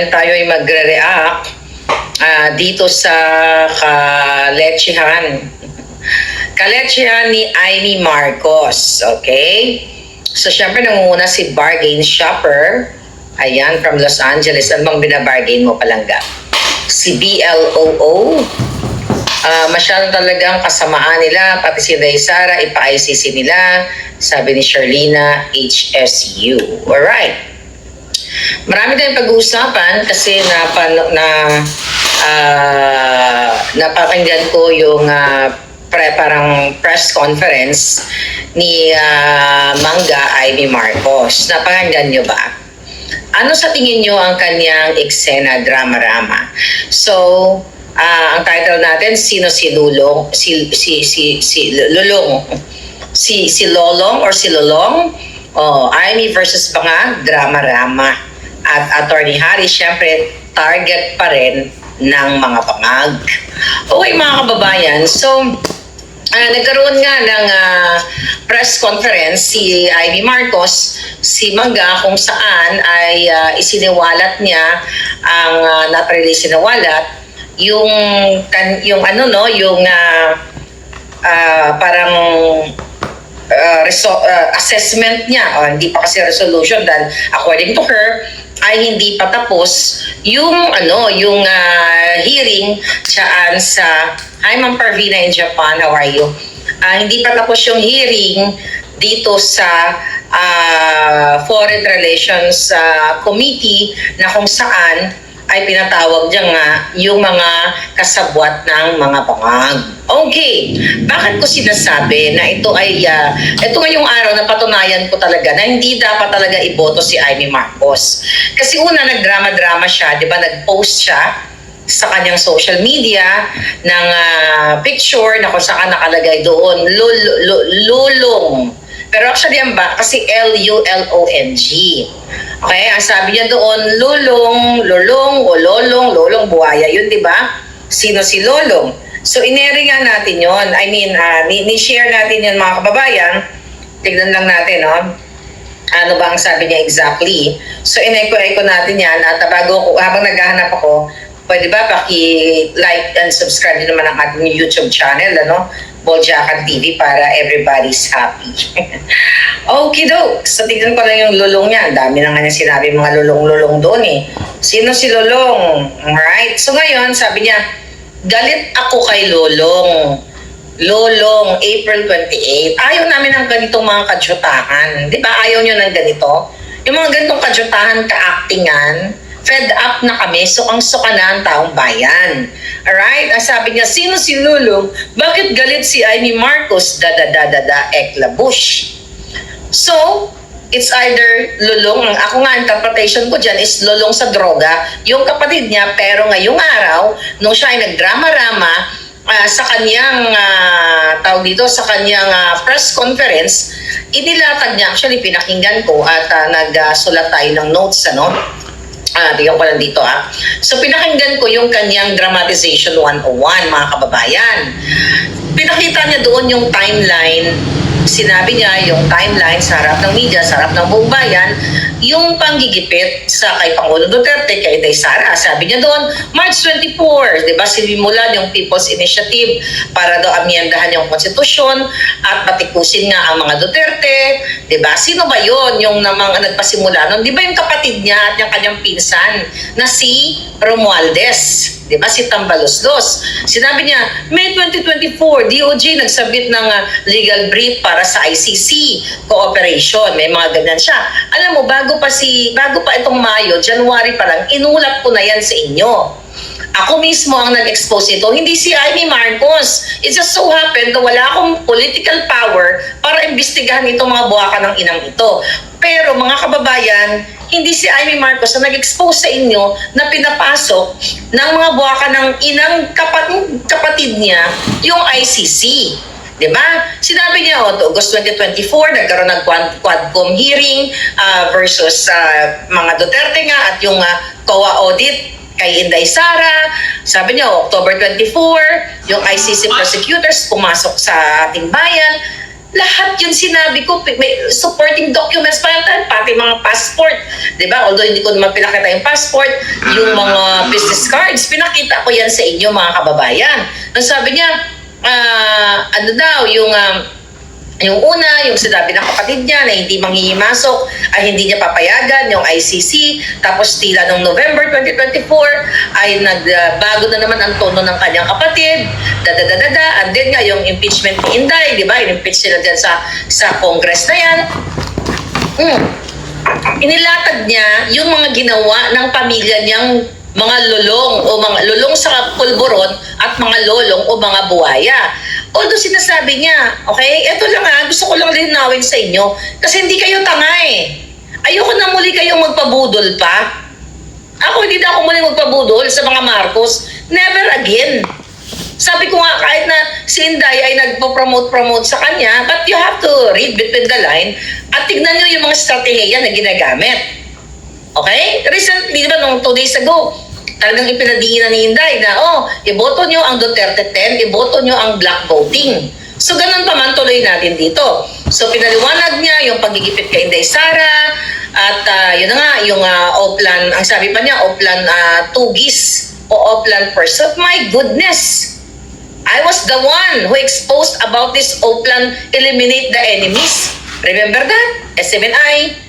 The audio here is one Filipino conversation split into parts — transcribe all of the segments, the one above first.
kababayan, tayo ay magre-react dito sa kaletsihan ni Amy Marcos. Okay? So, syempre nangunguna si bargain shopper. Ayan, from Los Angeles. Ano bang binabargain mo, Palangga? Si BLOO. Masyadong talagang kasamaan nila, pati si Daysara, ipa-ICC nila, sabi ni Sharlina HSU. Alright. Marami tayong pag-uusapan kasi napakinggan ko yung parang press conference ni Mangga Amy Marcos. Napakinggan nyo ba? Ano sa tingin nyo ang kanyang eksena drama-rama? So, ang title natin, sino si Lulong? Lulong. Si Lolong or si Lolong? Amy versus Bangag, drama-rama. At Attorney Harry, syempre, target pa rin ng mga bangag. Okay, mga kababayan, so, nagkaroon nga ng press conference si Amy Marcos, si Mangga, kung saan ay isiniwalat niya ang not-release sinawalat yung parang assessment niya, hindi pa kasi resolution dahil according to her ay hindi pa tapos yung hearing diyan sa Hi Ma'am Parvina in Japan, how are you? Hindi pa tapos yung hearing dito sa Foreign Relations Committee na kung saan ay pinatawag niya nga yung mga kasabwat ng mga bangag. Okay, bakit ko sinasabi na ito ngayong araw na patunayan ko talaga na hindi dapat talaga iboto si Amy Marcos. Kasi una, nagdrama-drama siya, di ba? Nag-post siya sa kanyang social media ng picture na kung saan nakalagay doon, lulong. Pero actually yan ba? Kasi L-U-L-O-N-G. Okay, ang sabi niya doon, lulong, lolong, buhaya yun, di ba? Sino si Lolong? So, ineri nga natin yun. I mean, ni-share natin yun, mga kababayan. Tignan lang natin, no? Ano ba ang sabi niya exactly? So, in-echo natin yan. At habang naghahanap ako, pwede ba paki-like and subscribe din naman ang ating YouTube channel, ano? Boljakan TV para everybody's happy. Okay, doke. So, tignan ko lang yung lulong niya. Ang dami na nga niya sinabi mga lulong-lulong doon eh. Sino si Lulong? Alright. So, ngayon, sabi niya, galit ako kay Lolong. Lolong, April 28. Ayaw namin ng ganitong mga kadyutahan. Di ba? Ayaw nyo ng ganito? Yung mga ganitong kadyutahan, ka-actingan, fed up na kami, sukang-suka na ang taong bayan. Alright? Ang sabi niya, sino si Lulong? Bakit galit si Amy Marcos? Eklabush. So, it's either Lulong, ako nga, interpretation ko dyan is Lulong sa droga, yung kapatid niya, pero ngayong araw, nung siya ay nagdrama-rama, sa kanyang sa kanyang press conference, inilatag niya, actually pinakinggan ko at nagsulat tayo ng notes, ano? Tingnan ko lang dito So, pinakinggan ko yung kanyang dramatization 101, mga kababayan. Pinakita niya doon yung timeline. Sinabi niya yung timeline sa harap ng media, sa harap ng buong bayan, yung panggigipit sa kay Pangulong Duterte, kay Daysara. Sabi niya doon, March 24, di ba, sinimulan yung People's Initiative para daw amyendahan yung konstitusyon at patikusin nga ang mga Duterte. Di ba? Sino ba yon yung namang nagpasimula nun? Di ba yung kapatid niya at yung kanyang pinsan na si Romualdez? Di ba? Si Tambaloslos. Sinabi niya, May 2024, DOJ nagsabit ng legal brief para sa ICC cooperation. May mga ganyan siya. Alam mo, bago pa itong Mayo, January pa lang, inulat ko na yan sa inyo. Ako mismo ang nag-expose nito, hindi si Amy Marcos. It just so happened na wala akong political power para imbestigahan itong mga buwakan ng inang ito. Pero mga kababayan, hindi si Amy Marcos na nag-expose sa inyo na pinapasok ng mga buwakan ng inang kapatid niya yung ICC. Diba? Sinabi niya, August 2024, nagkaroon ng Quadcom hearing versus mga Duterte nga at yung COA audit kay Inday Sara. Sabi niya, October 24, yung ICC prosecutors pumasok sa ating bayan. Lahat yun sinabi ko, may supporting documents pa yan, pati mga passport. Diba? Although hindi ko naman pinakita yung passport, yung mga business cards, pinakita ko yan sa inyo mga kababayan. Nung sabi niya, ano daw, yung una, yung sinabi ng kapatid niya na hindi manghihimasok, ay hindi niya papayagan, yung ICC, tapos tila noong November 2024, ay nagbago na naman ang tono ng kanyang kapatid, and then nga yung impeachment ni Inday, di ba? In-impeach sila dyan sa Congress na yan. Inilatag niya yung mga ginawa ng pamilya niyang mga lulong o mga lulong sa pulburon at mga lolong o mga buhaya. Although sinasabi niya, okay, eto lang gusto ko lang linawin sa inyo kasi hindi kayo tanga eh. Ayoko na muli kayong magpabudol pa. Ako hindi na ako muli magpabudol sa mga Marcos. Never again. Sabi ko nga kahit na si Inday ay nagpo-promote sa kanya, but you have to read between the line at tignan nyo yung mga strategiya na ginagamit. Okay? Recently, di ba, nung 2 days ago, talagang ipinadiinan ni Inday na, iboto nyo ang Duterte 10, iboto nyo ang black voting. So, ganun pa man tuloy natin dito. So, pinaliwanag niya yung pagigipit kay Inday Sara, at yun na nga, yung Oplan, ang sabi pa niya, Oplan Tugis o Oplan person. My goodness! I was the one who exposed about this Oplan eliminate the enemies. Remember that? SMNI,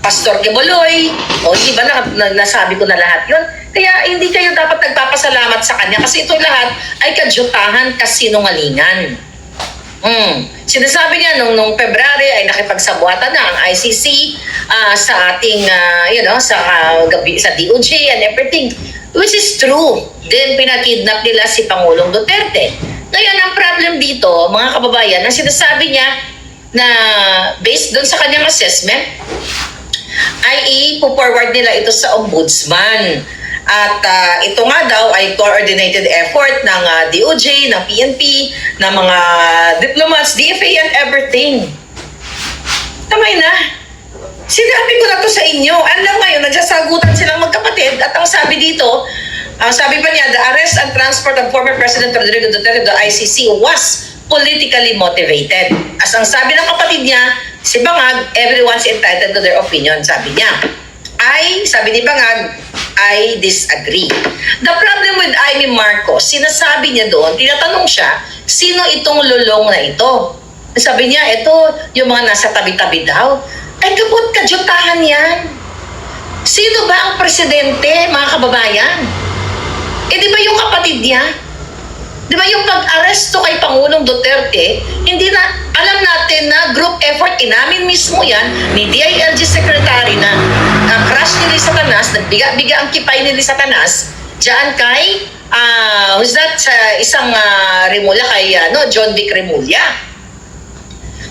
Pastor Keboloy, hindi ba nasabi ko na lahat yun? Kaya hindi kayo dapat nagpapasalamat sa kanya kasi ito lahat ay kadyutahan, kasinungalingan. Sinasabi niya nung February ay nakipagsabuatan na ang ICC sa ating sa DOJ and everything, which is true. Then pinakidnap nila si Pangulong Duterte. Ngayon ang problem dito, mga kababayan, ang sinasabi niya na based doon sa kanyang assessment ay ipo-forward nila ito sa ombudsman. At ito nga daw ay coordinated effort ng DOJ, ng PNP, ng mga diplomats, DFA and everything. Tamay na. Sinabi ko na to sa inyo. Alam ngayon, nagsasagutan silang magkapatid at ang sabi dito, sabi pa niya, the arrest and transport of former President Rodrigo Duterte to the ICC was politically motivated. As ang sabi ng kapatid niya, si Bangag, everyone's entitled to their opinion, sabi niya. Sabi ni Bangag, I disagree. The problem with Amy Marcos, sinasabi niya doon, tinatanong siya, sino itong lulong na ito? Sabi niya, ito, yung mga nasa tabi-tabi daw. Ay, kaput kadyutahan yan. Sino ba ang presidente, mga kababayan? Di ba yung kapatid niya? Di ba yung pag-aresto kay Pangulong Duterte, hindi na, alam natin na group effort, inamin mismo yan, ni DILG Secretary na crush ni Lisa Tanas, nagbiga-biga ang kipay ni Lisa Tanas, dyan kay, who's that, sa isang Remulla, kay John Vic Remulla.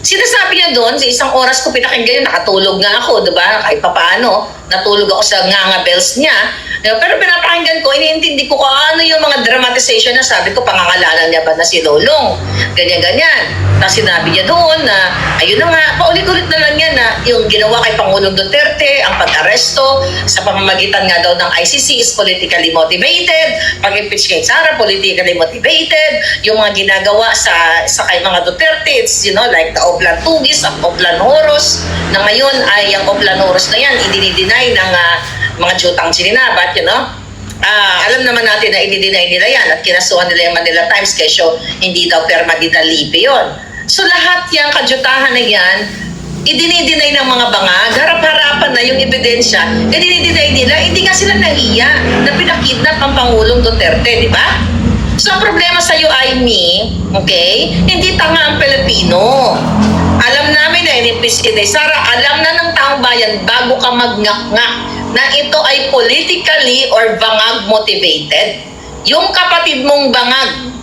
Sinasabi niya doon, sa isang oras ko pinakinggan yun, nakatulog nga ako, diba? Kahit papaano, natulog ako sa nganga bells niya. Pero pinapakinggan ko, iniintindi ko kung ano yung mga dramatization na sabi ko, pangangalanan niya ba na si Lolong? Ganyan-ganyan. Tapos sinabi niya doon na, ayun na nga, paulit-ulit na lang yan na yung ginawa kay Pangulong Duterte, ang pag-aresto sa pamamagitan nga daw ng ICC is politically motivated, pag-impeach kay Sara, politically motivated, yung mga ginagawa sa kay mga Duterte, it's, like the Oplan Tugis, ang Oplan Horos, na ngayon ay ang Oplan Horos na yan, idinideny ng mga jutang sininabat, alam naman natin na i-deny nila yan at kinasuhan nila yung Manila Times kesyo hindi daw perma di dalipe yun. So lahat yung kadyutahan na yan, i-deny ng mga bangag, harap-harapan na yung ebidensya, i-deny nila, hindi nga sila nahiya na pinakidnap ang Pangulong Duterte, di ba? So ang problema sa'yo ay okay, hindi tanga ang Pilipino. Alam namin na inimpeach si Sara, alam na ng taong bayan bago ka magngak-ngak na ito ay politically or bangag motivated. Yung kapatid mong bangag,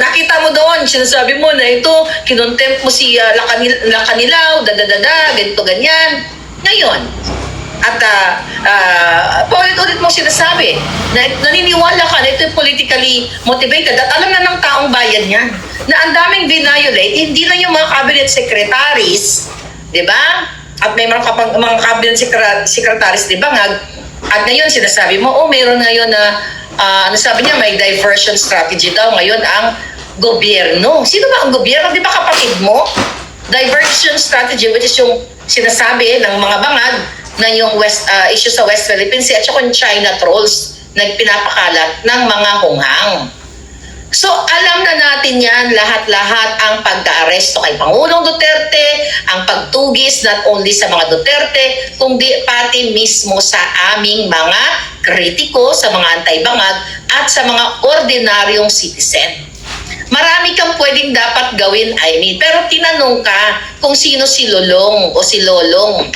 nakita mo doon, sinasabi mo na ito, kinontempt mo si Lacanilaw, ganito, ganyan. Ngayon, at paulit-ulit mong sinasabi na naniniwala ka na ito yung politically motivated at alam na ng taong bayan yan na ang daming violate, hindi lang yung mga cabinet secretaries, di ba? At may mga cabinet secretaries, di ba nga? At ngayon, sinasabi mo, meron ngayon na, sabi niya, may diversion strategy daw. Ngayon, ang gobyerno. Sino ba ang gobyerno? Di ba kapatid mo? Diversion strategy, which is yung sinasabi ng mga bangag na yung issue sa West Philippines Sea at saka yung China trolls na pinapakalat ng mga hunghang. So, alam na natin yan, lahat-lahat ang pagka-aresto kay Pangulong Duterte, ang pagtugis not only sa mga Duterte, kundi pati mismo sa aming mga kritiko, sa mga antay-bangag, at sa mga ordinaryong citizen. Marami kang pwedeng dapat gawin, Amy, pero tinanong ka kung sino si Lolong o si Lolong.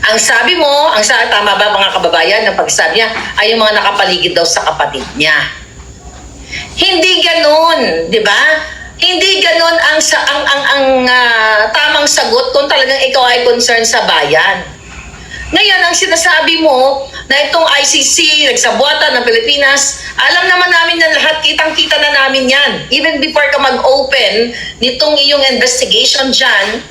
Ang sabi mo, tama ba mga kababayan, ang pagsabi niya ay yung mga nakapaligid daw sa kapatid niya. Hindi ganoon, 'di ba? Hindi ganoon ang tamang sagot kung talagang ikaw ay concerned sa bayan. Ngayon, ang sinasabi mo na itong ICC, nagsabuatan ng Pilipinas, alam naman namin na lahat, kitang-kita na namin yan. Even before ka mag-open nitong iyong investigation dyan,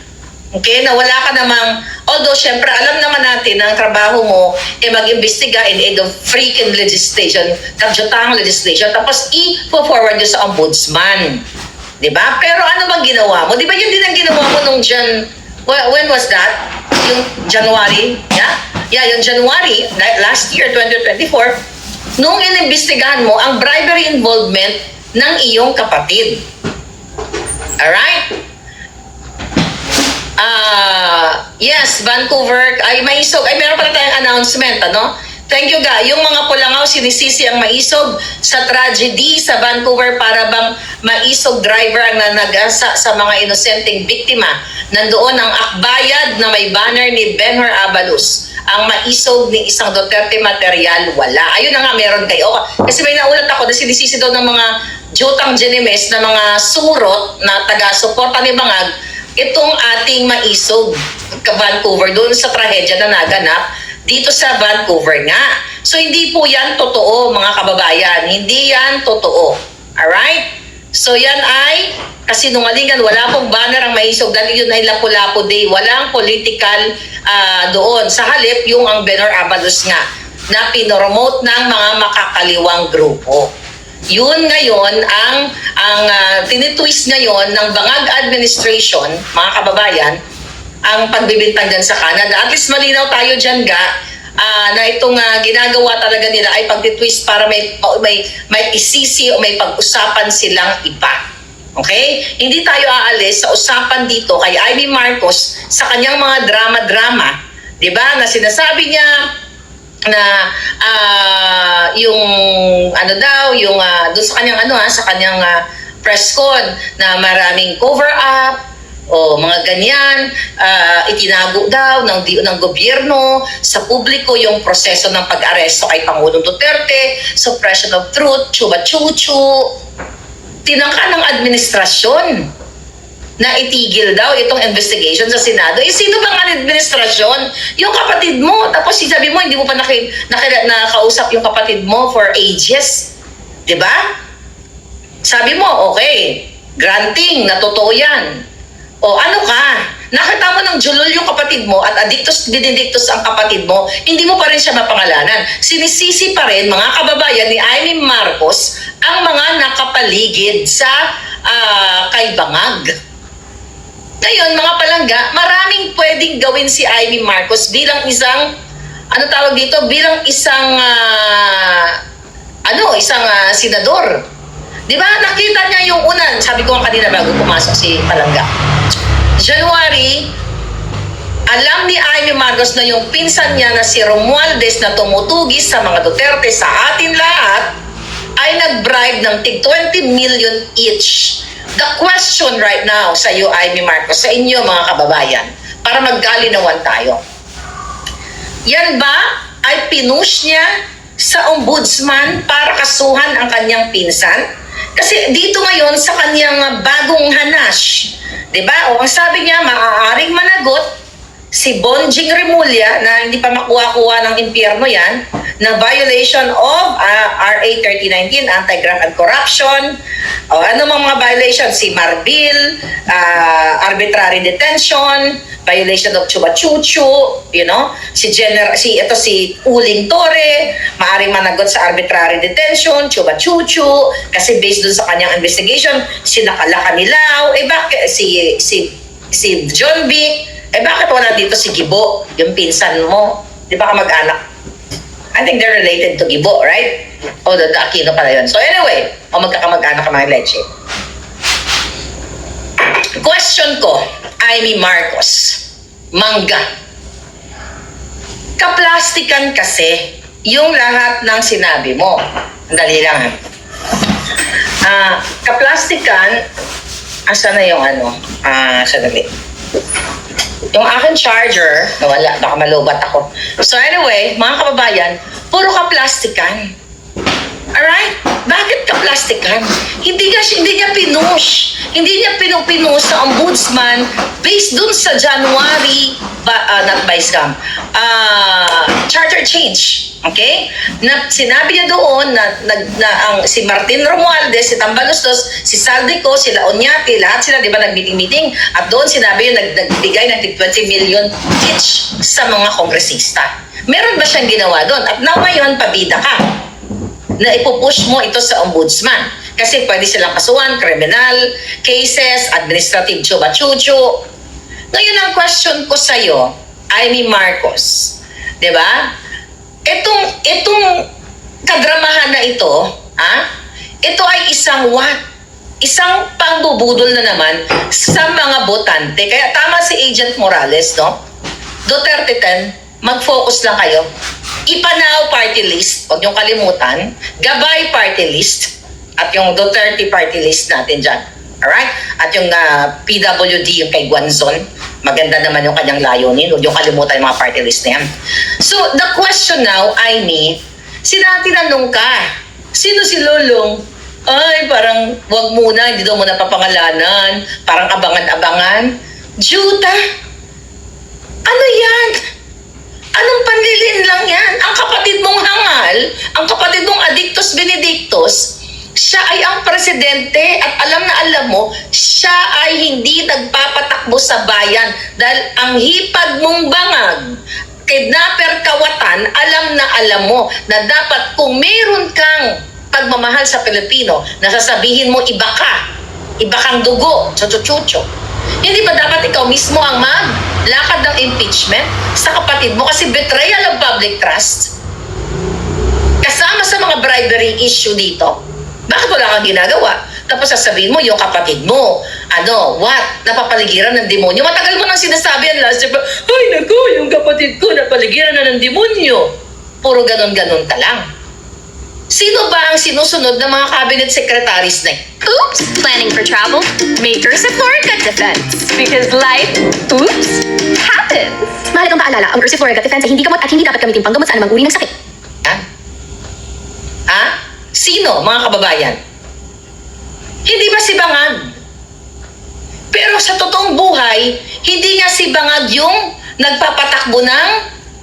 okay, na wala ka namang, although syempre alam naman natin na ang trabaho mo ay mag-imbestiga in aid of freaking legislation, kadyotang legislation, tapos i-forward nyo sa ombudsman. Diba? Pero ano bang ginawa mo? Diba yun din ang ginawa mo nung when was that? Yung January? Yeah, yung January, last year, 2024, nung inimbestigahan mo ang bribery involvement ng iyong kapatid. Alright? Yes, Vancouver, meron pala tayong announcement, ano? Thank you, Ga. Yung mga Pulangaw, sinisisi ang maisog sa tragedy sa Vancouver para bang maisog driver ang nanagasa sa mga inosenteng biktima. Nandoon ang akbayad na may banner ni Benhur Abalos. Ang maisog ni isang Duterte material, wala. Ayun na nga, meron kayo. Kasi may naulat ako na sinisisi daw ng mga Jotang Genemes na mga surot na taga-suporta ni Bangag itong ating maisog Vancouver doon sa trahedya na naganap dito sa Vancouver nga. So hindi po yan totoo mga kababayan. Hindi yan totoo. Alright? So yan ay kasinungalingan. Wala pong banner ang maisog dahil yun ay Lapu-Lapu Day. Walang political doon. Sa halip yung ang Benhur Abalos nga na pinoromote ng mga makakaliwang grupo. Yun ngayon ang tinitwist ngayon ng Bangag Administration, mga kababayan, ang pagbibintang dyan sa Canada. At least malinaw tayo dyan, Ga, na itong ginagawa talaga nila ay pagtitwist para may isisi o may pag-usapan silang iba. Okay? Hindi tayo aalis sa usapan dito kay Amy Marcos sa kanyang mga drama-drama, di ba, na sinasabi niya na yung doon sa kanyang sa kanyang press con na maraming cover up o mga ganyan, itinago daw ng gobyerno sa publiko yung proseso ng pag-aresto kay Pangulong Duterte, suppression of truth, chuba-chuchu. Tinangka ng administrasyon na itigil daw itong investigation sa Senado. Sino bang administrasyon? Yung kapatid mo. Tapos sabi mo, hindi mo pa nakausap yung kapatid mo for ages. Diba? Sabi mo, okay, granting, na totoo yan. O ano ka? Nakita mo ng julol yung kapatid mo at dinidiktos ang kapatid mo, hindi mo pa rin siya mapangalanan. Sinisisi pa rin, mga kababayan ni Amy Marcos, ang mga nakapaligid sa kay Bangag. Ngayon, mga palangga, maraming pwedeng gawin si Amy Marcos bilang isang, bilang isang, senador. Di ba? Nakita niya yung unan, sabi ko nga kanina bago pumasok si Palangga. January, alam ni Amy Marcos na yung pinsan niya na si Romualdez na tumutugis sa mga Duterte sa atin lahat ay nag-bribe ng tig 20 million each. The question right now sa iyo, Amy Marcos, sa inyo mga kababayan, para magkalinawan tayo. Yan ba ay pinush niya sa ombudsman para kasuhan ang kanyang pinsan? Kasi dito ngayon sa kanyang bagong hanash, di ba? O ang sabi niya, maaaring managot si Bonjing Remulla na hindi pa makuha-kuha ng impyerno yan, na violation of RA 3019, Anti-Graft and Corruption, o ano mga violation, si Marbil, arbitrary detention, violation of Chuba Chuchu, si Uling Torre, maaaring managot sa arbitrary detention, Chuba Chuchu, kasi based dun sa kanyang investigation, si Nakala Kanilaw, bakit si John Vic, bakit wala dito si Gibo, yung pinsan mo, di ba kamag-anak? I think they're related to Gibo, right? O, the Aquino pala yun. So anyway, magkakamag-anak ka mga leche. Question ko, Amy Marcos, Mangga. Kaplastikan kasi yung lahat ng sinabi mo. Dali lang. Kaplastikan, asa na yung sadali. Yung aking charger, nawala, baka malubat ako. So anyway, mga kababayan, puro kaplastikan. Alright? Bakit kaplastikan? Hindi niya pinush. Hindi niya pinush sa ombudsman based dun sa January, not by scam, charter change. Okay? Na sinabi niya doon na si Martin Romualdez, si Tambalostos, si Saldico, sila Onyati, lahat sila, di ba, nag-meeting-meeting. At doon sinabi yung nagbigay ng 20 million each sa mga kongresista. Meron ba siyang ginawa doon? At now ngayon, pabida ka na ipupush mo ito sa ombudsman. Kasi pwede silang kasuhan, criminal cases, administrative chuba-chuchu. Ngayon ang question ko sa'yo, Amy Marcos, di ba? Itong kadramahan na ito, ito ay isang what? Isang pangbubudol na naman sa mga botante. Kaya tama si Agent Morales, no? Duterte 10, mag-focus lang kayo. Ipanaw party list, huwag niyong kalimutan. Gabay party list, at yung Duterte party list natin dyan. Alright? At yung PWD, yung kay Guanzon, maganda naman yung kanyang layunin. Huwag niyong kalimutan yung mga party list na yan. So, the question now, Amy, tinanong ka, sino si Lulong? Ay, parang wag muna, hindi daw muna papangalanan. Parang abangan-abangan. Juta? Ano yan? Anong panlilin lang yan? Ang kapatid mong hangal, ang kapatid mong Adictus Benedictus, siya ay ang presidente at alam na alam mo, siya ay hindi nagpapatakbo sa bayan dahil ang hipag mong bangag, kidnapper kawatan, alam na alam mo na dapat kung meron kang pagmamahal sa Pilipino, nasasabihin mo iba kang dugo, chuchu-chuchu. Hindi ba dapat ikaw mismo ang maglakad ng impeachment sa kapatid mo kasi betrayal of public trust? Kasama sa mga bribery issue dito. Bakit wala kang ginagawa? Tapos sasabihin mo, yung kapatid mo, napapaligiran ng demonyo. Matagal mo nang sinasabi yan last year, ay naku, yung kapatid ko napaligiran na ng demonyo. Puro ganon-ganon ka lang. Sino ba ang sinusunod ng mga cabinet secretaries na? Oops! Planning for travel? Makers of Florica Defense. Because life, oops, happens. Mahalagang paalala, ang Ursi Florica Defense ay hindi gamot at hindi dapat gamitin panggamot sa anumang uri ng sakit. Sino, mga kababayan? Hindi ba si Bangag? Pero sa totoong buhay, hindi nga si Bangag yung nagpapatakbo ng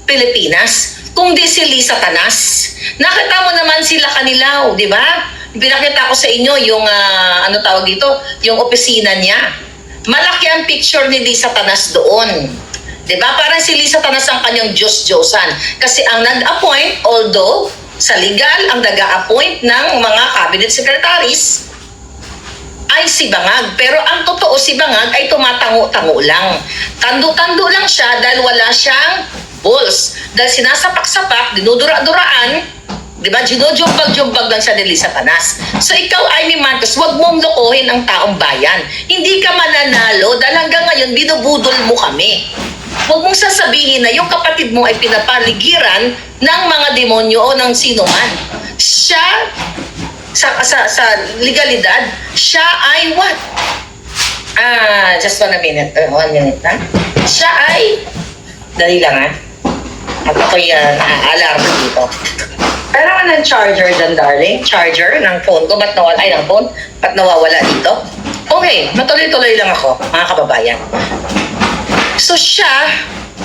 Pilipinas, kundi si Lisa Tanas. Nakita mo naman sila Kanilaw, di ba? Pinakita ko sa inyo yung, yung opisina niya. Malaki ang picture ni Lisa Tanas doon. Di ba? Parang si Lisa Tanas ang kanyang Diyos-Diyosan. Kasi ang nag-appoint, although sa legal, ang nag-appoint ng mga cabinet secretaries ay si Bangag. Pero ang totoo, si Bangag ay tumatango-tango lang. Tando-tando lang siya dahil wala siyang balls. Dahil sinasapak-sapak, dinudura-duraan, di ba? Ginujumbag-jumbag lang siya ni Lisa Tanas. So ikaw, Amy Marcos, wag mong lokohin ang taong bayan. Hindi ka mananalo dahil hanggang ngayon binubudol mo kami. Huwag mong sasabihin na yung kapatid mo ay pinapaligiran ng mga demonyo o ng sino man. Siya, sa legalidad, siya ay what? Just 1 minute. 1 minute na. Siya ay, dali lang at ako'y alarm dito. Pero ng charger dyan, darling. Charger ng phone ko. Ba't nawala? Ng phone? Ba't nawawala dito? Okay, matuloy-tuloy lang ako, mga kababayan. So siya,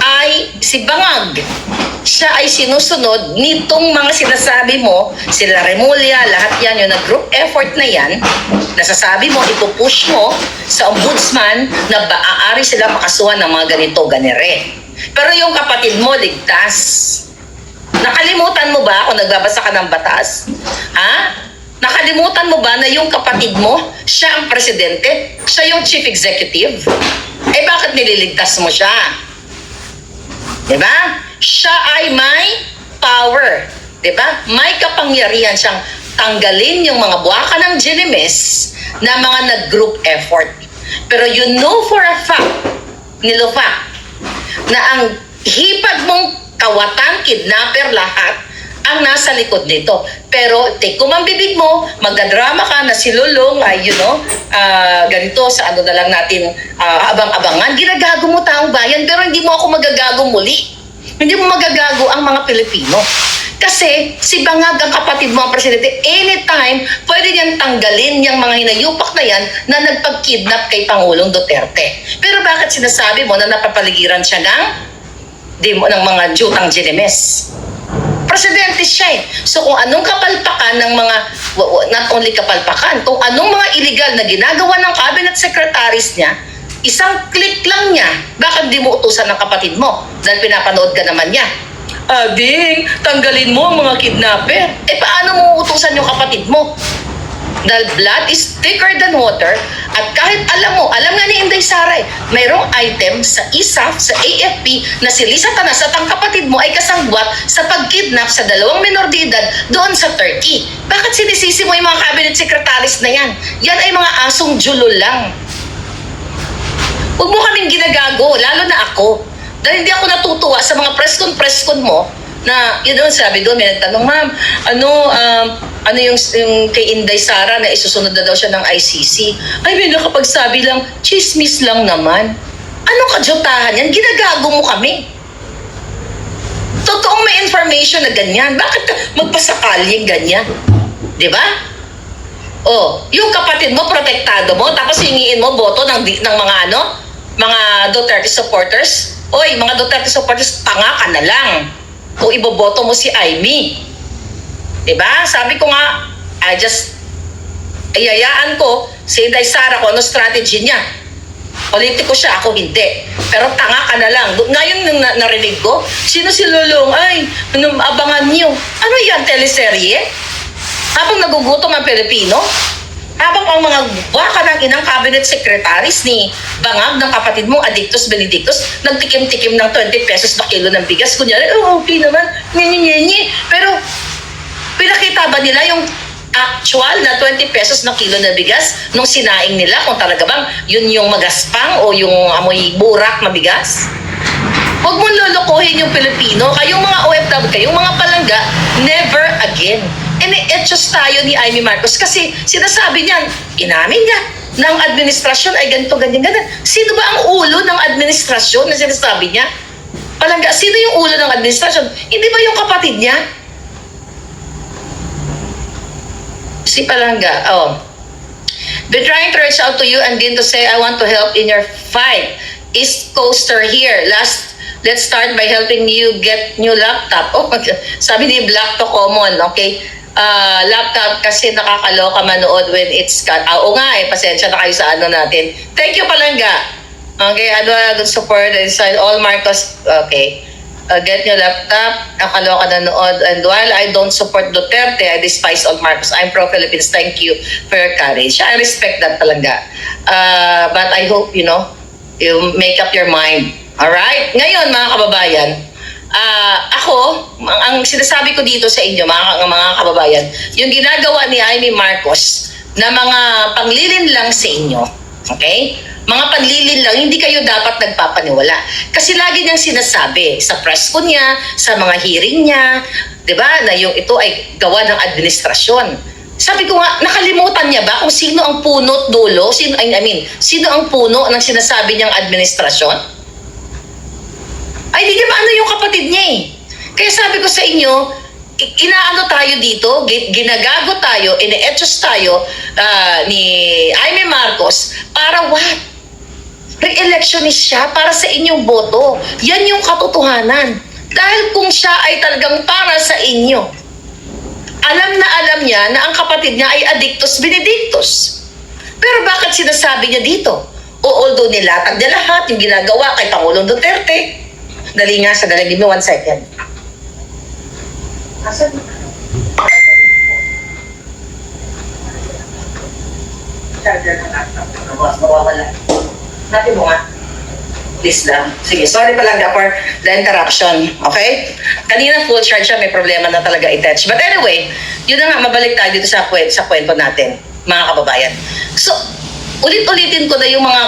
ay si Bangag. Siya ay sinusunod nitong mga sinasabi mo, sila Remulla, lahat yan, yung nag-group effort na yan, nasasabi mo, ipupush mo sa ombudsman na maaari sila makasuhan ng mga ganito, ganire. Pero yung kapatid mo, ligtas. Nakalimutan mo ba kung nagbabasa ka ng batas? Ha? Nakalimutan mo ba na yung kapatid mo, siya ang presidente, siya yung chief executive? Eh bakit nililigtas mo siya? Diba? Siya ay may power. Diba? May kapangyarihan siyang tanggalin yung mga buwaka ng Gilimes na mga nag-group effort. Pero you know for a fact, Nilufa, na ang hipag mong kawatan, kidnapper, lahat ang nasa likod nito. Pero kung ang bibig mo, magdadrama ka na si Lulong ay, ganito sa ano na lang natin abang-abangan. Ginagago mo taong bayan, pero hindi mo ako magagago muli. Hindi mo magagago ang mga Pilipino. Kasi si Bangag ang kapatid mo ang presidente, anytime pwede niyan tanggalin yung mga hinayupak na yan na nagpag-kidnap kay Pangulong Duterte. Pero bakit sinasabi mo na napapaligiran siya ng mga jutang Gilimes? Presidente siya eh. So kung anong kapalpakan ng mga, not only kapalpakan, kung anong mga illegal na ginagawa ng cabinet secretaries niya, isang click lang niya, bakit di mo utusan ng kapatid mo? Dahil pinapanood ka naman niya. Ading, tanggalin mo ang mga kidnapper. Eh paano mo utusan yung kapatid mo? Dahil blood is thicker than water at kahit alam nga ni Inday Sara mayroong item sa ISAF, sa AFP na si Lisa Tanas at ang kapatid mo ay kasangwat sa pagkidnap sa 2 minor de edad doon sa Turkey. Bakit sinisisi mo yung mga cabinet secretaries na yan? Yan ay mga asong julol lang. Huwag mo kaming ginagago, lalo na ako. Dahil hindi ako natutuwa sa mga press con mo na, sabi doon, may nagtanong, ma'am, ano yung kay Inday Sara na isusunod na daw siya ng ICC? Ay, may nakapagsabi lang, chismis lang naman. Anong kadyutahan yan? Ginagago mo kami. Totoong may information na ganyan. Bakit magpasakaling ganyan? Diba? Yung kapatid mo, protektado mo, tapos hingiin mo boto ng mga Duterte supporters. Oy, mga Duterte supporters, tanga ka na lang. Kung iboboto mo si Amy. Diba? Sabi ko nga, ayayaan ko si Inday Sara kung ano strategy niya. Politiko siya, ako hindi. Pero tanga ka na lang. Ngayon nung narinig ko, sino si Lulong? Ay, abangan niyo. Ano yan, teleserye? Habang nagugutom ang Pilipino, habang ang mga baka ng inang cabinet secretaries ni Bangag ng kapatid mo, Adictus Benedictus, nagtikim-tikim ng 20 pesos na kilo ng bigas. Kunyari, okay naman, nyenye-nyenye. Pero, pinakita ba nila yung actual na 20 pesos na kilo na bigas nung sinaing nila? Kung talaga bang yun yung magaspang o yung amoy burak na bigas? Huwag mong lolokohin yung Pilipino. Kayong mga OFW, kayong mga palangga, never again. Ini-etchos tayo ni Amy Marcos kasi sinasabi niya, inamin niya, ng administrasyon ay ganito, ganyan. Sino ba ang ulo ng administrasyon na sinasabi niya? Palangga, sino yung ulo ng administrasyon? Hindi ba yung kapatid niya? Si Palangga, been trying to reach out to you and then to say, I want to help in your fight. East Coaster here. Let's start by helping you get new laptop. Sabi ni Black to Common, okay? Laptop kasi nakakaloka manood when it's cut. Pasensya na kayo sa ano natin. Thank you, Palangga. Okay, good support inside all Marcos. Okay. Get new laptop. Nakaloka na nood. And while I don't support Duterte, I despise all Marcos. I'm pro-Philippines. Thank you for your courage. I respect that, Palangga. But I hope, you make up your mind. Alright? Ngayon, mga kababayan, ang sinasabi ko dito sa inyo, mga kababayan, yung ginagawa ni Amy Marcos na mga panglilin lang sa inyo, okay? Mga panlilin lang, hindi kayo dapat nagpapaniwala. Kasi lagi niyang sinasabi sa press ko niya, sa mga hearing niya, di ba, na yung ito ay gawa ng administrasyon. Sabi ko nga, nakalimutan niya ba kung sino ang puno at dulo? Sino ang puno ng sinasabi niyang administrasyon? Ay, di ba ano yung kapatid niya eh. Kaya sabi ko sa inyo, inaano tayo dito, ginagago tayo, ine-etchos tayo ni Amy Marcos para what? Re-electionist siya para sa inyong boto. Yan yung katotohanan. Dahil kung siya ay talagang para sa inyo, alam na alam niya na ang kapatid niya ay addictus benedictus. Pero bakit sinasabi niya dito? O although nilatag niya lahat yung ginagawa kay Pangulong Duterte. Dali nga, sadali, give me 1 second. Asan? Charger na laptop. Mawawala. Natin mo nga. Please lang. Sige, sorry pa lang for the interruption. Okay? Kanina full charge siya, may problema na talaga i-touch. But anyway, yun na nga, mabalik tayo dito sa kwento natin, mga kababayan. So, ulit-ulitin ko na yung mga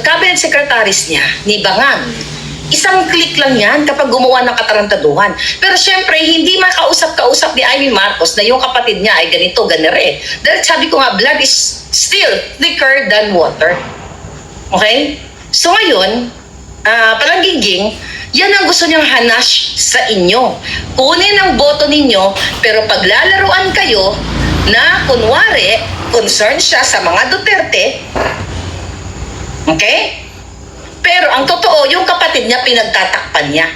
cabinet secretaries niya, ni Bangag. Isang click lang yan kapag gumawa ng katarantaduhan. Pero syempre, hindi makausap-kausap ni Amy Marcos na yung kapatid niya ay ganito, ganire. Dahil sabi ko nga, blood is still thicker than water. Okay? So ngayon, palanggiging, yan ang gusto niyang hanash sa inyo. Kunin ang boto ninyo, pero paglalaruan kayo na kunwari, concerned siya sa mga Duterte, okay? Pero ang totoo, yung kapatid niya, pinagtatakpan niya.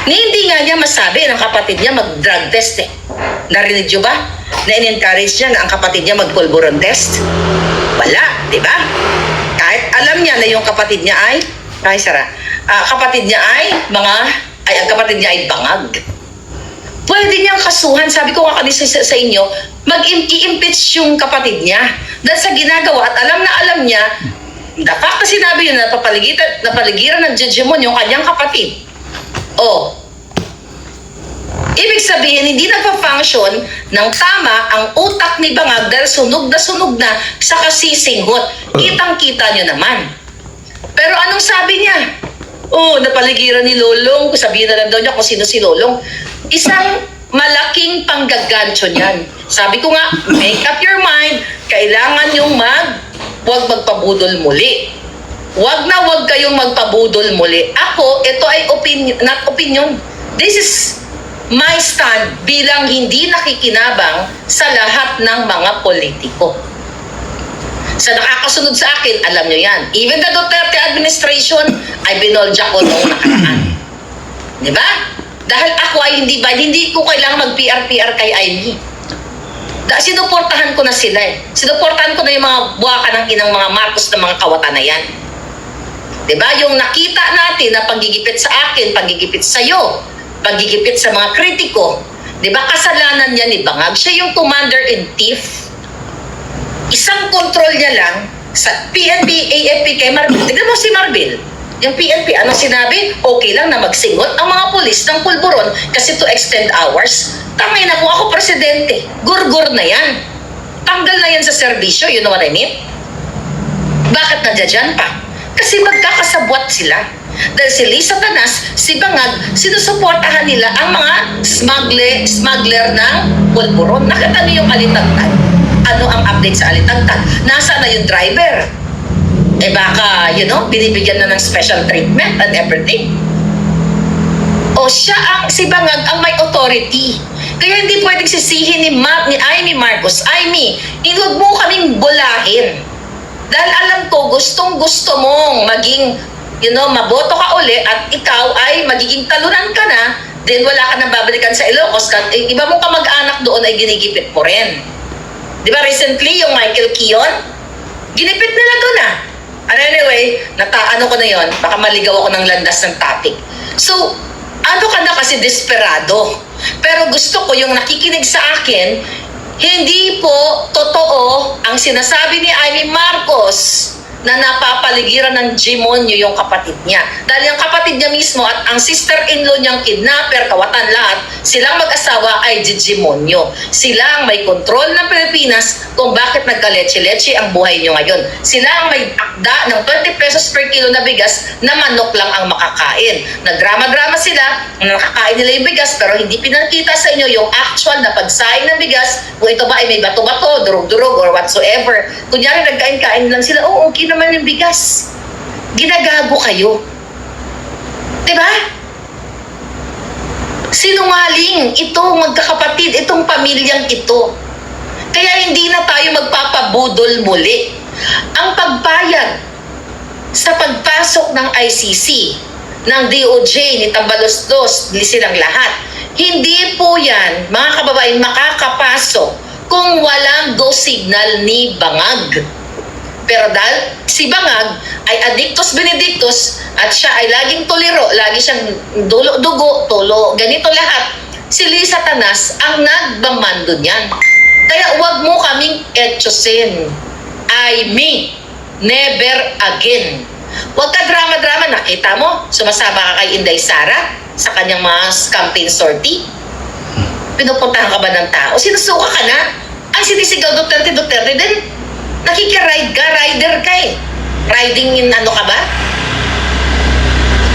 Hindi nga niya masabi ng kapatid niya mag-drug test eh. Narinig niyo ba? Na in-encourage niya na ang kapatid niya mag-pulburon test? Wala, di ba? Kahit alam niya na yung kapatid niya ay, kapatid niya ay ang kapatid niya ay bangag. Pwede niyang kasuhan, sabi ko nga kanina sa inyo, mag-i-impeach yung kapatid niya. Dahil sa ginagawa at alam na alam niya, the fact na sinabi yun na napaligiran ng judgment yung kanyang kapatid. Ibig sabihin, hindi nagpa-function ng tama ang utak ni Bangag dahil sunog na sa kasisinghot. Kitang-kita nyo naman. Pero anong sabi niya? Napaligiran ni Lolong. Sabihin na lang daw niya kung sino si Lolong. Isang malaking panggagancho niyan. Sabi ko nga, make up your mind. Kailangan yung huwag magpabudol muli. Huwag kayong magpabudol muli. Ako, ito ay not opinion. This is my stand bilang hindi nakikinabang sa lahat ng mga politiko. Sa nakakasunod sa akin, alam nyo yan. Even the Duterte administration ay binolja ko noong nakaraan. Di ba? Dahil ako ay hindi ko kailangan mag-PR-PR kay Amy. Sinuportahan ko na sila eh. Sinuportahan ko na yung mga buwaka ng inang mga Marcos na mga kawatan na yan. Diba? Yung nakita natin na panggigipit sa akin, panggigipit sa'yo, panggigipit sa mga kritiko, diba? Kasalanan niya ni Bangag. Siya yung commander-in-chief. Isang control niya lang sa PNP, AFP kay Marbil. Tignan mo si Marbil. Yung PNP, anong sinabi? Okay lang na magsingot ang mga pulis ng pulburon kasi to extend hours. Tangay na kung ako presidente. Gurgur na yan. Tanggal na yan sa serbisyo. You know what I mean? Bakit nandiyan pa? Kasi magkakasabwat sila. Dahil si Lisa Tanas, si Bangag, sinusuportahan nila ang mga smuggler ng pulburon. Nakita niyo yung Alitagtag? Ano ang update sa Alitagtag? Nasaan na yung driver? Baka, binibigyan na ng special treatment and everything. Si Bangag ang may authority. Kaya hindi pwedeng sisihin ni Amy Marcos, Amy, huwag mo kaming bulahin. Dahil alam ko, gustong-gusto mong maging, maboto ka uli at ikaw ay magiging talunan ka na, then wala ka nang babalikan sa Ilocos. Iba mong kamag-anak doon ay ginigipit mo rin. Di ba recently, yung Michael Kion, ginipit nila doon ah. And anyway, ko na yon, baka maligaw ako ng landas ng topic. So, ka na kasi desperado. Pero gusto ko yung nakikinig sa akin, hindi po totoo ang sinasabi ni Amy Marcos na napapaligiran ng demonyo yung kapatid niya. Dahil yung kapatid niya mismo at ang sister-in-law niyang kidnapper, kawatan lahat, silang mag-asawa ay demonyo. Sila ang may kontrol ng Pilipinas kung bakit nagka-leche-leche ang buhay niyo ngayon. Sila ang may akda ng 20 pesos per kilo na bigas na manok lang ang makakain. Nagdrama-drama sila, nakakain nila yung bigas pero hindi pinakita sa inyo yung actual na pagsaing ng bigas, kung ito ba ay may bato-bato, durog-durog or whatsoever. Kunyari nagkain-kain lang sila, okay naman yung bigas. Ginagago kayo. Diba? Sinungaling itong magkakapatid, itong pamilyang ito. Kaya hindi na tayo magpapabudol muli. Ang pagbayad sa pagpasok ng ICC, ng DOJ, ni Tambaloslos, ni silang lahat. Hindi po yan, mga kababayan, makakapasok kung walang go signal ni Bangag. Pero dahil si Bangag ay addictus benedictus at siya ay laging tuliro, lagi siyang dugo, tulo, ganito lahat, si Lisa Tanas ang nagbamando niyan. Kaya huwag mo kaming etyosin. I mean, never again. Huwag ka drama-drama. Nakita mo, sumasama ka kay Inday Sara sa kanyang mga campaign sortie. Pinupuntahan ka ba ng tao? Sinusuka ka na? Ang sinisigaw Duterte din, nakikiride ka, rider ka eh. Riding in ano ka ba?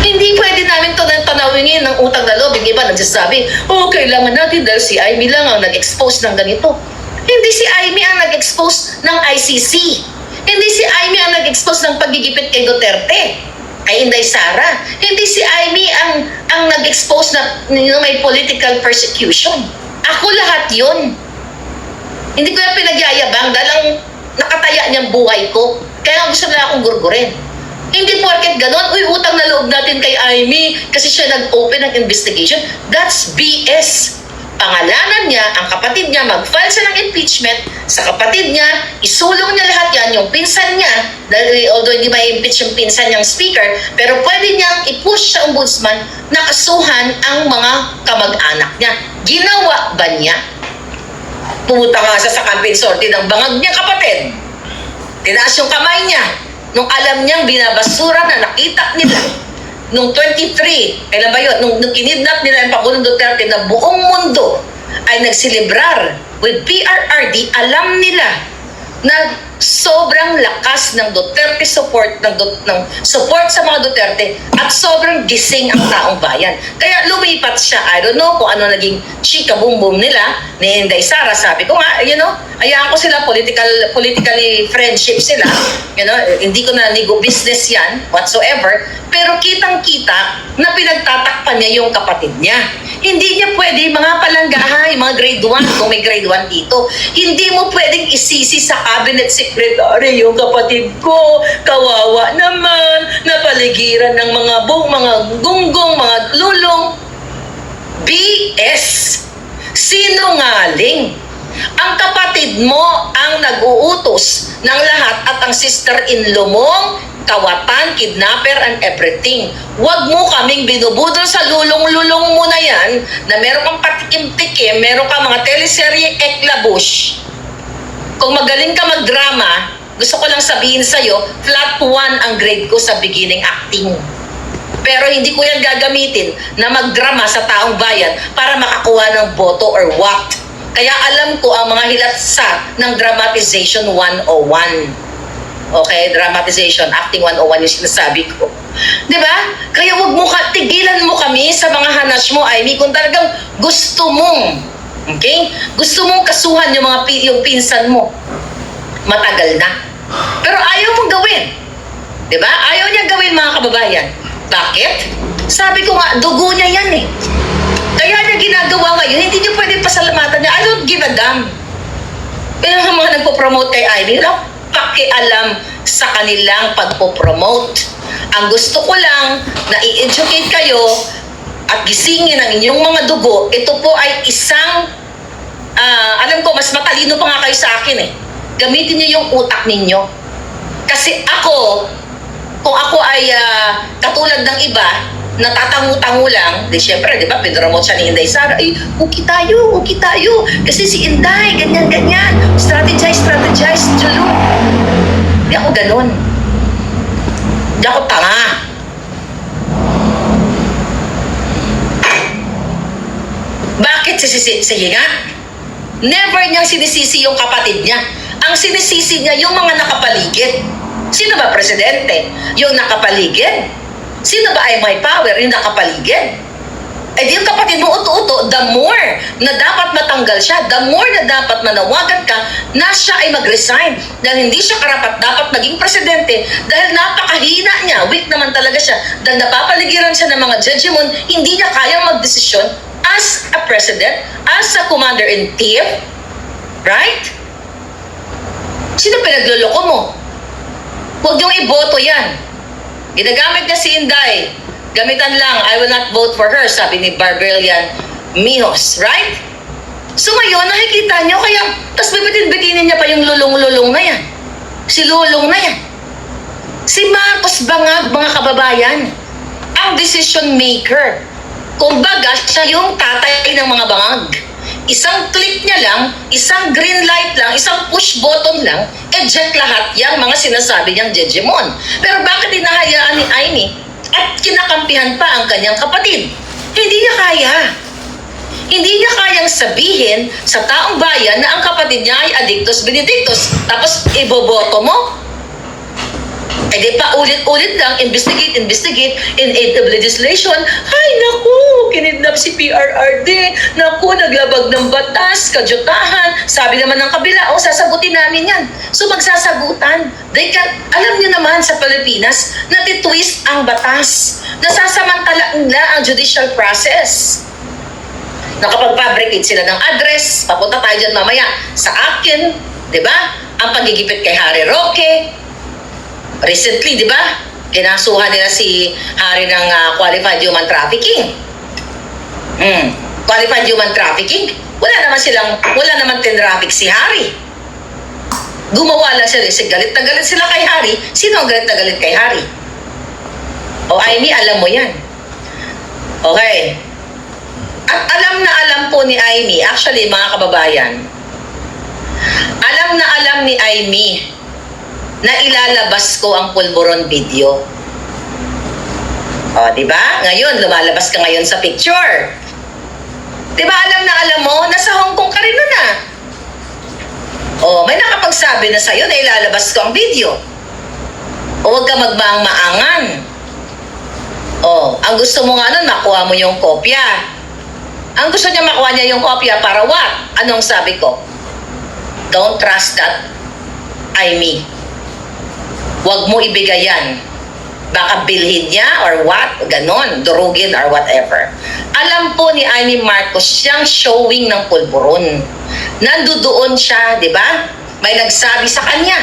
Hindi pwede namin tanawingin ng utang na loob. Yung iba nagsasabi, kailangan natin dahil si Amy lang ang nag-expose ng ganito. Hindi si Amy ang nag-expose ng ICC. Hindi si Amy ang nag-expose ng pagigipit kay Duterte, kay Inday Sara. Hindi si Amy ang nag-expose na may political persecution. Ako lahat yun. Hindi ko yung pinagyayabang dahil ang nakataya niyang buhay ko. Kaya gusto na akong gurgurin. Hindi porket ganon, utang na loob natin kay Amy kasi siya nag-open ng investigation. That's BS. Pangalanan niya, ang kapatid niya, mag-file siya ng impeachment sa kapatid niya, isulong niya lahat yan, yung pinsan niya, dahil although hindi ma-impeach yung pinsan niyang speaker, pero pwede niyang i-push sa ombudsman na kasuhan ang mga kamag-anak niya. Ginawa ba niya? Pumunta nga sa campaign sortie ng Bangag niya kapatid. Tinaas yung kamay niya. Nung alam niyang binabasura na nakita nila. Nung 23, kailan ba yun? Nung kinidnap nila yung Pangulong Duterte na buong mundo ay nagsilibrar with PRRD, alam nila na sobrang lakas ng Duterte support, ng support sa mga Duterte at sobrang gising ang taong bayan. Kaya lumipat siya. I don't know kung ano naging chika boom boom nila ni Inday Sara. Sabi ko nga, hayaan ko sila, politically friendship sila. Hindi ko na nigo business yan whatsoever. Pero kitang-kita na pinagtatakpan niya yung kapatid niya. Hindi niya pwede, mga palanggahay, mga grade 1, kung may grade 1 dito, hindi mo pwedeng isisi sa cabinet secretary yung kapatid ko. Kawawa naman, napaligiran ng mga gunggong, mga lulong. BS. Sinungaling. Ang kapatid mo ang nag-uutos ng lahat at ang sister-in-law mong kawatan, kidnapper, and everything. Huwag mo kaming binubudol sa lulong-lulong mo na yan na meron kang patikim-tikim, meron kang mga teleserye eklabush. Kung magaling ka magdrama, gusto ko lang sabihin sa'yo, flat 1 ang grade ko sa beginning acting. Pero hindi ko yan gagamitin na magdrama sa taong bayan para makakuha ng boto or what. Kaya alam ko ang mga hilatsa ng dramatization 101. Okay, dramatization, acting 101 yung sinasabi ko. Diba? Kaya wag mo tigilan mo kami sa mga hanas mo, Amy, kung talagang gusto mong, okay? Gusto mong kasuhan yung pinsan mo. Matagal na. Pero ayaw mong gawin. Diba? Ayaw niya gawin, mga kababayan. Bakit? Sabi ko nga, dugo niya yan eh. Kaya niya ginagawa ngayon, hindi niyo pwede pasalamatan niya. I don't give a damn. Pero ang mga nagpo-promote kay Amy, pakialam sa kanilang pagpo-promote. Ang gusto ko lang na i-educate kayo at gisingin ang inyong mga dugo. Ito po ay isang, alam ko, mas matalino pa nga kayo sa akin eh. Gamitin niyo yung utak ninyo. Kasi ako, kung ako ay katulad ng iba, natatango-tango lang, di syempre, di ba, pinromote siya ni Inday Sara, uki tayo, kasi si Inday, ganyan, strategize, tulo. Di ako ganun. Di ako tanga. Bakit sige nga? Never niyang sinisisi yung kapatid niya. Ang sinisisi niya yung mga nakapaligid. Sino ba presidente? Yung nakapaligid? Sino ba ay may power? Yung nakapaligid? Eh di yung kapatid mo uto-uto, the more na dapat matanggal siya, the more na dapat manawagan ka na siya ay mag-resign. Dahil hindi siya karapat dapat maging presidente dahil napakahina niya, weak naman talaga siya. Dahil napapaligiran siya ng mga judgment, hindi niya kayang magdesisyon as a president, as a commander-in-chief. Right? Sino pinagluloko mo? Huwag niyong iboto yan. Ginagamit niya si Inday. Gamitan lang, I will not vote for her, sabi ni Barbarian Mihos, right? So ngayon, nakikita nyo, kaya, tas bibitin-bitinin niya pa yung lulong-lulong na yan. Si Lulong na yan. Si Marcos Bangag, mga kababayan, ang decision maker. Kumbaga, siya yung tatay ng mga bangag. Isang click niya lang, isang green light lang, isang push button lang, eject lahat yung mga sinasabi niyang Jejemon. Pero bakit hinahayaan ni Aimee at kinakampihan pa ang kanyang kapatid? Hindi niya kaya. Hindi niya kayang sabihin sa taong bayan na ang kapatid niya ay addictus benedictus. Tapos iboboto mo? Eh di pa ulit-ulit lang, investigate, in aid of legislation. Ay naku, kinidnap si PRRD. Naku, naglabag ng batas, kadyutahan. Sabi naman ng kabila, sasagutin namin yan. So magsasagutan. Alam niyo naman sa Pilipinas, natitwist ang batas. Nasasamantala nila ang judicial process. Nakapag-fabricate sila ng address. Papunta tayo dyan mamaya sa akin. Diba? Ang pagigipit kay Harry Roque. Recently, di ba? Kinasuhan nila si Harry ng qualified human trafficking. Qualified human trafficking? Wala naman tinraffic si Harry. Gumawa lang sila. Galit na galit sila kay Harry. Sino ang galit na galit kay Harry? Aimee, alam mo yan. Okay. At alam po ni Aimee, actually mga kababayan, alam ni Aimee na ilalabas ko ang pulburon video. Di ba? Ngayon, lumalabas ka ngayon sa picture. Di ba alam mo, nasa Hong Kong ka rin nun ah. May nakapagsabi na sa'yo na ilalabas ko ang video. Huwag ka magmaang-maangan. Ang gusto mo nga nun, makuha mo yung kopya. Ang gusto niya makuha niya yung kopya para what? Anong sabi ko? Don't trust that, Aimee. Huwag mo ibigay yan. Baka bilhin niya or what, ganon, durugin or whatever. Alam po ni Aimee Marcos siyang showing ng pulburon. Nandoon siya, di ba? May nagsabi sa kanya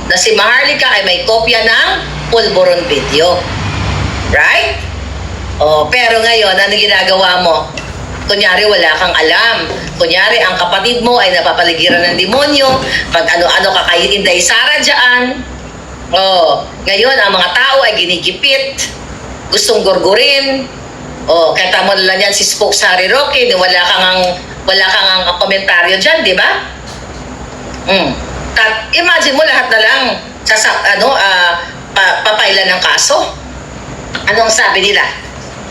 na si Maharlika ay may kopya ng pulburon video. Right? Pero ngayon, ano ginagawa mo? Kunyari, wala kang alam. Kunyari, ang kapatid mo ay napapaligiran ng demonyo. Pag ano-ano kay Inday Sara dyan. Ngayon, ang mga tao ay ginikipit. Gustong gurgurin. Kaya mo lang yan si Spokes Harry Roque. Wala kang ang komentaryo dyan, di ba? Imagine mo lahat na lang papailan ng kaso. Anong sabi nila?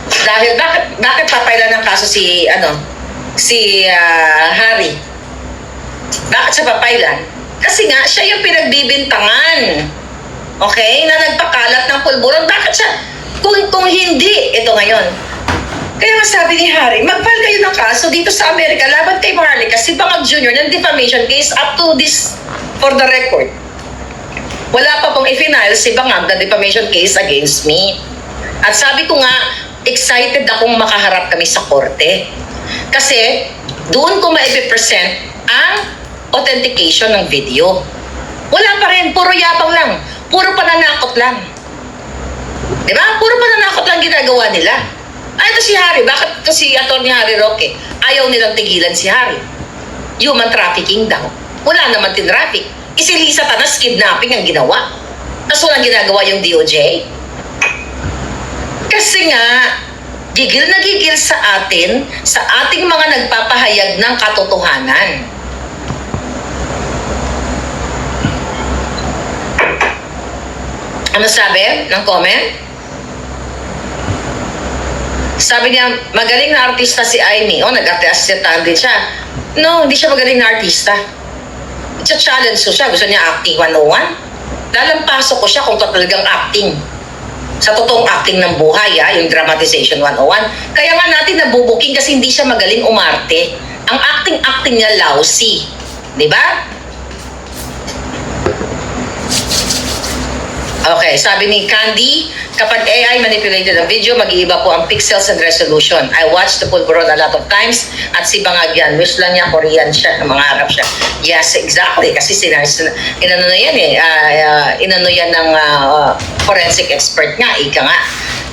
Dahil bakit papailan ng kaso si Harry? Bakit sa papailan? Kasi nga siya yung pinagbibintangan. Okay? Na nagpakalat ng pulburon. Bakit siya? Kung hindi, ito ngayon. Kaya nga sabi ni Harry, mag-file kayo ng kaso dito sa Amerika laban kay Maharlika si Bangag Jr. ng defamation case up to this, for the record. Wala pa pong i-file si Bangag na defamation case against me. At sabi ko nga, excited akong makaharap kami sa korte. Kasi, doon ko ma-present ang authentication ng video. Wala pa rin, puro yapang lang. Puro pananakot lang. Diba? Puro pananakot lang ginagawa nila. Ito si Harry, bakit ito si Atty. Harry Roque? Ayaw nilang tigilan si Harry. Human trafficking daw. Wala naman tinraffic. Isilisa tanas, kidnapping ang ginawa. Tapos walang ginagawa yung DOJ. Kasi nga, gigil na gigil sa atin, sa ating mga nagpapahayag ng katotohanan. Ano sabi ng comment? Sabi niya, magaling na artista si Aimee. Nag-assistant din siya. No, hindi siya magaling na artista. Challenge ko siya. Gusto niya acting 101. Lalampasok ko siya kung talagang acting. Sa totoong acting ng buhay, yung dramatization 101. Kaya nga natin nabubuking kasi hindi siya magaling umarte. Ang acting niya lousy. Di ba? Okay, sabi ni Candy, kapag AI manipulated ang video, mag-iiba po ang pixels and resolution. I watched the Pulburon a lot of times at si Bangag yan. Wish lang niya, Korean siya, mangarap siya. Yes, exactly. Kasi inano na yan inano yan ng forensic expert nga, ika nga.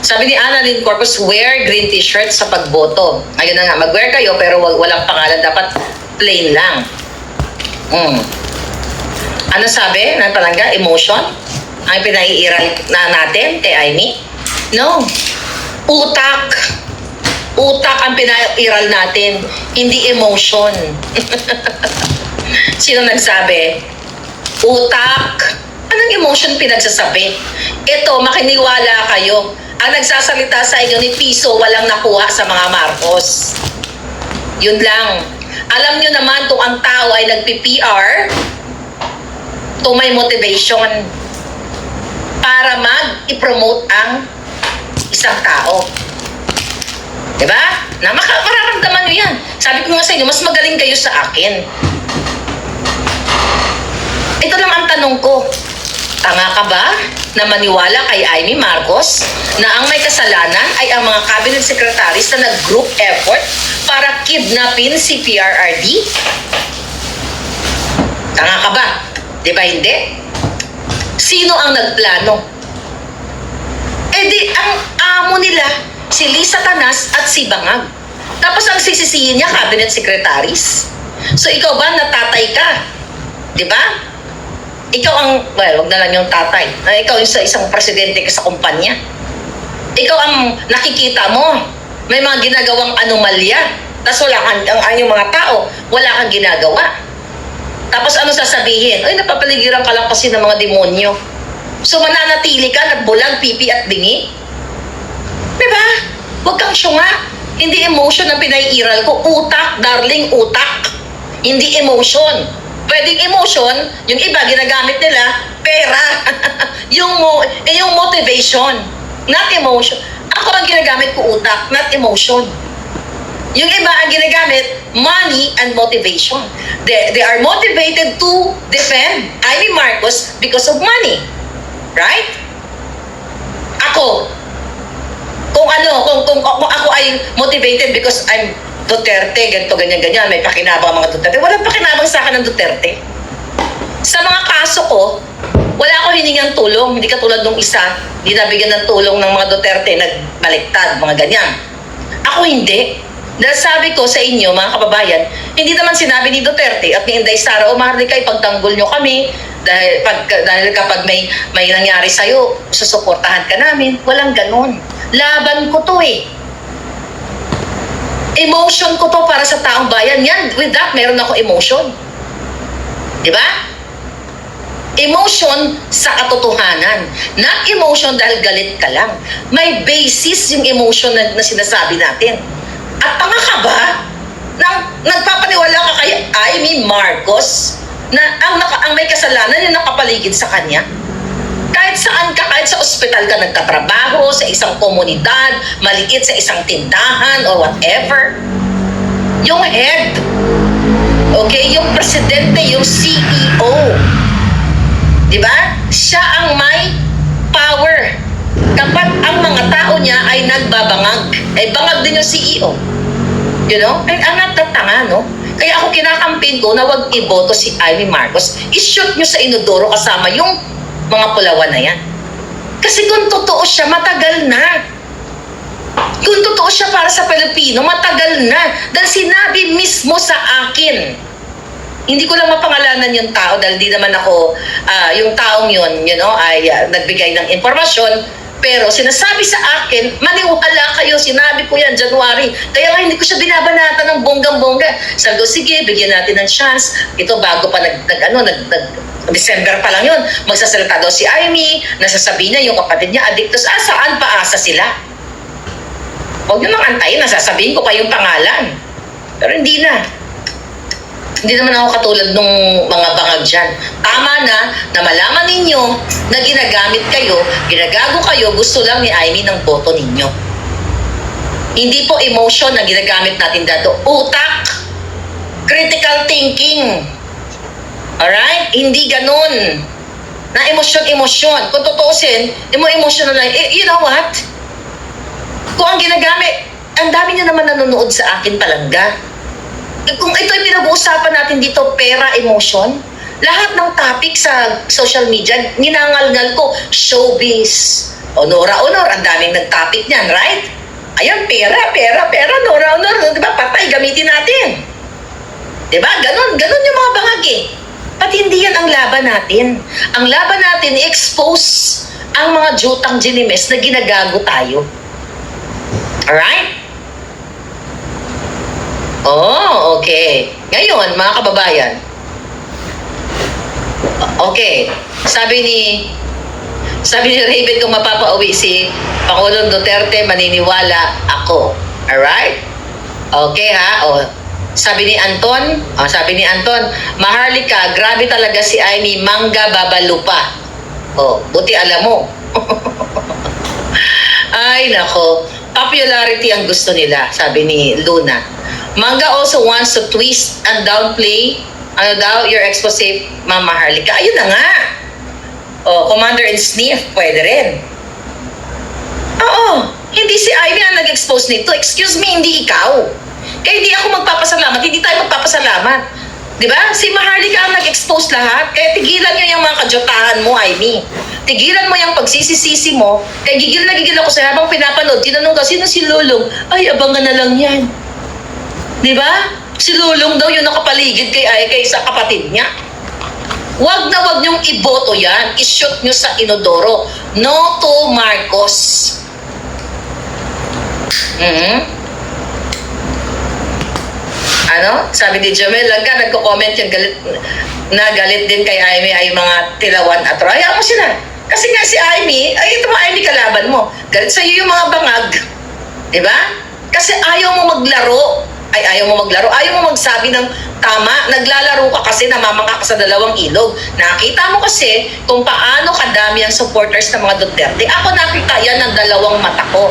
Sabi ni Annalyn Corpus, wear green t-shirt sa pagboto. Ayun na nga, mag-wear kayo pero walang pangalan, dapat plain lang. Ano sabi? Ano palangga? Emotion? Ang pinaiiral na natin kay Aimee? No. Utak. Utak ang pinaiiral natin, hindi emotion. Sino nagsabi? Utak. Anong emotion pinagsasabi? Ito, makiniwala kayo. Ang nagsasalita sa inyo ni Piso, walang nakuha sa mga Marcos. Yun lang. Alam nyo naman kung ang tao ay nagpi-PR, to may motivation para mag-i-promote ang isang tao. Diba? Na mararamdaman nyo yan. Sabi ko nga sa inyo, mas magaling kayo sa akin. Ito lang ang tanong ko. Tanga ka ba na maniwala kay Aimee Marcos na ang may kasalanan ay ang mga cabinet secretaries na nag-group effort para kidnapin si PRRD? Tanga ka ba? Diba hindi? Sino ang nagplano? Eh di, ang amo nila, si Lisa Tanas at si Bangag. Tapos ang sisisihin niya, cabinet secretaries. So ikaw ba, natatay ka? Di ba? Ikaw ang, well, wag na lang yung tatay. Ikaw yung isang presidente ka sa kumpanya. Ikaw ang nakikita mo. May mga ginagawang anomalya. Tapos wala kang, yung mga tao, wala kang ginagawa. Tapos ano sasabihin? Ay, napapaligiran ka lang kasi ng mga demonyo. So mananatili ka, nagbulag, pipi at bingi? Diba? Huwag kang syunga. Hindi emotion ang pinaiiral ko. Utak, darling, utak. Hindi emotion. Pwedeng emotion, yung iba ginagamit nila, pera. yung motivation, not emotion. Ako ang ginagamit ko utak, not emotion. Yung iba ang ginagamit, money and motivation. They are motivated to defend Aimee Marcos because of money. Right? Ako, kung ako ay motivated because I'm Duterte, ganito, ganyan, may pakinabang mga Duterte. Walang pakinabang sa akin ng Duterte. Sa mga kaso ko, wala ako hiningang tulong. Hindi katulad nung isa, hindi nabigyan ng tulong ng mga Duterte, nagbaliktad, mga ganyan. Ako hindi. Dahil sabi ko sa inyo, mga kababayan, hindi naman sinabi ni Duterte at ni Inday Sara, Marlica, ipagtanggol nyo kami dahil kapag may nangyari sa'yo, susuportahan ka namin. Walang ganon. Laban ko to eh. Emotion ko to para sa taong bayan. Yan, with that, meron ako emotion. Diba? Emotion sa katotohanan. Not emotion dahil galit ka lang. May basis yung emotion na sinasabi natin. At tanga ka ba? Nagpapaniwala ka kay Aimee Marcos na ang may kasalanan yung nakapaligid sa kanya? Kahit saan ka, kahit sa ospital ka nagtatrabaho, sa isang komunidad, maliit sa isang tindahan or whatever, yung head, okay, yung presidente, yung CEO, di ba? Siya ang may power. Kapag ang mga tao niya ay nagbabangag, ay bangag din yung CEO. You know? And ang natatanga, no? Kaya ako kinakampin ko na wag iboto si Aimee Marcos. I-shoot nyo sa inodoro kasama yung mga pulawan na yan. Kasi kung totoo siya, matagal na. Kung totoo siya para sa Pilipino, matagal na. Dahil sinabi mismo sa akin. Hindi ko lang mapangalanan yung tao dahil di naman ako, yung taong yun, you know, ay nagbigay ng impormasyon. Pero sinasabi sa akin, maniwala kayo, sinabi ko yan, January. Kaya nga hindi ko siya binabanatan ng bonggang-bongga. Sabi ko, sige, bigyan natin ng chance. Ito bago pa December pa lang yun. Magsasalita daw si Aimee, nasasabi niya yung kapatid niya, addictos. Saan paasa sila? Huwag nyo nang antayin, nasasabihin ko pa yung pangalan. Pero hindi na. Hindi naman ako katulad nung mga bangag dyan. Tama na malaman ninyo na ginagamit kayo, ginagago kayo, gusto lang ni Aimee ng boto ninyo. Hindi po emotion na ginagamit natin dito. Utak. Critical thinking. Alright? Hindi ganun. Na emosyon. Kung tutuusin, emosyon na lang. You know what? Kung ang ginagamit, ang dami niya naman nanonood sa akin palangga. Kung ito ay pinag-uusapan natin dito, pera, emotion, lahat ng topic sa social media, ninangalngal ko, showbiz, honor, ang daming nag-topic niyan, right? Ayan, pera, honor, di ba? Patay, gamitin natin. Di ba? Ganon yung mga bangag eh. Pati hindi yan ang laban natin. Ang laban natin, expose ang mga jutang ginimes na ginagago tayo. Alright? Oh, okay. Ngayon, mga kababayan, okay, sabi ni Raven kung mapapauwi si Pangulong Duterte, maniniwala ako. Alright? Okay ha? O, sabi ni Anton, Maharlika, grabe talaga si Amy, mangga babalupa. O, buti alam mo. Ay, nako. Popularity ang gusto nila, sabi ni Luna. Mangga also wants to twist and downplay your expose, Ma'am Maharlika. Ayun na nga. O, Commander-in-Chief, pwede rin. Oo, hindi si Ivy ang nag-expose nito. Excuse me, hindi ikaw. Kaya hindi ako magpapasalamat, hindi tayo magpapasalamat. Di ba? Si Maharlika ang nag-expose lahat. Kaya tigilan nyo yung mga kajotahan mo, Ivy. Tigilan mo yung pagsisisisi mo. Kaya gigil ako sa habang pinapanood. Tinanong ka, sino si Lulong? Ay, abangan na lang yan. Di ba? Si Lulong daw yung nakapaligid kay sa kapatid niya. Wag na wag niyong iboto yan. I-shoot nyo sa inodoro. No to Marcos. Ano? Sabi ni Jamel, nagko-comment yung galit din kay Amy ay mga tilawan at raya mo sila. Kasi nga si Amy, ay ito mga Amy kalaban mo. Galit sa'yo yung mga bangag. Diba? Kasi ayaw mo maglaro. Ayaw mo magsabi ng tama. Naglalaro ka kasi, namamangka ka sa dalawang ilog. Nakita mo kasi kung paano kadami ang supporters ng mga Duterte. Ako nakita yan ng dalawang mata ko.